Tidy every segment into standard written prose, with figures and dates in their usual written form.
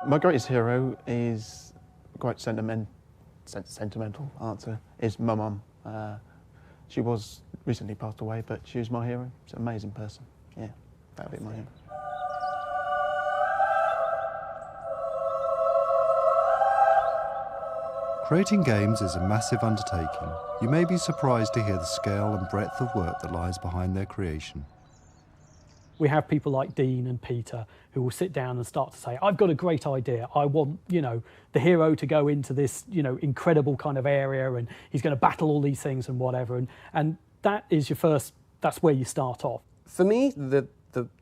My greatest hero is quite sentimental answer, is my mum. She was recently passed away, but she was my hero. She's an amazing person. Yeah, that would be my hero. Creating games is a massive undertaking. You may be surprised to hear the scale and breadth of work that lies behind their creation. We have people like Dean and Peter who will sit down and start to say, I've got a great idea. I want, the hero to go into this, incredible kind of area, and he's going to battle all these things and whatever. And that is that's where you start off. For me, the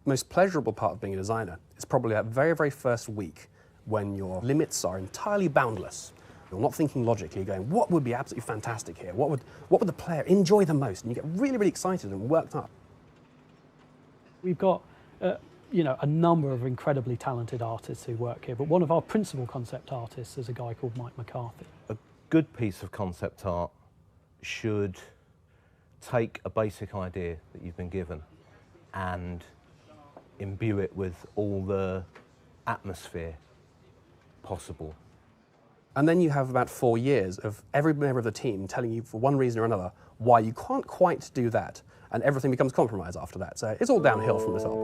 most pleasurable part of being a designer is probably that very, very first week when your limits are entirely boundless. You're not thinking logically, going, what would be absolutely fantastic here? What would the player enjoy the most? And you get really, really excited and worked up. We've got, a number of incredibly talented artists who work here, but one of our principal concept artists is a guy called Mike McCarthy. A good piece of concept art should take a basic idea that you've been given and imbue it with all the atmosphere possible. And then you have about 4 years of every member of the team telling you, for one reason or another, why you can't quite do that. And everything becomes compromise after that. So it's all downhill from the top.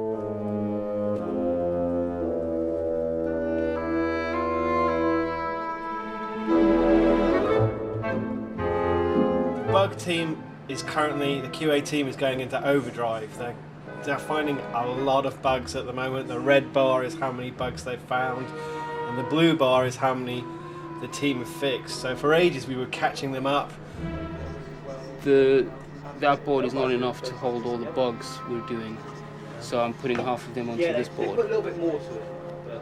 Bug team is currently, the QA team is going into overdrive. They're finding a lot of bugs at the moment. The red bar is how many bugs they've found, and the blue bar is how many the team have fixed. So for ages we were catching them up. That board is not enough to hold all the bugs we're doing, so I'm putting half of them onto this board. Put a little bit more to it.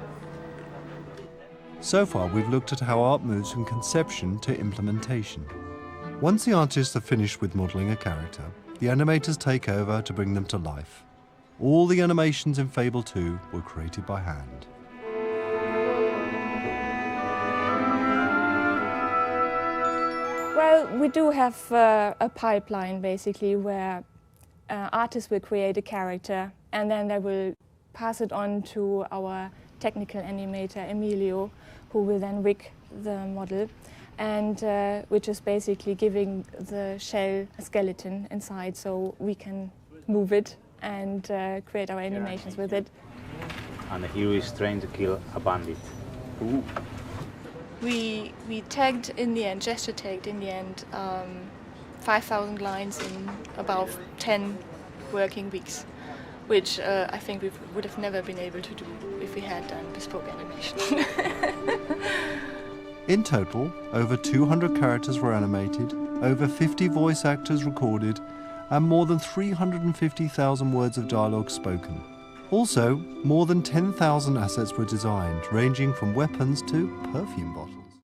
So far, we've looked at how art moves from conception to implementation. Once the artists are finished with modelling a character, the animators take over to bring them to life. All the animations in Fable 2 were created by hand. Well, we do have a pipeline, basically, where artists will create a character and then they will pass it on to our technical animator, Emilio, who will then rig the model, and which is basically giving the shell a skeleton inside so we can move it and create our animations with it. And the hero is trying to kill a bandit. Ooh. We tagged in the end, gesture tagged in the end, 5,000 lines in about 10 working weeks, which I think we would have never been able to do if we had done bespoke animation. In total, over 200 characters were animated, over 50 voice actors recorded, and more than 350,000 words of dialogue spoken. Also, more than 10,000 assets were designed, ranging from weapons to perfume bottles.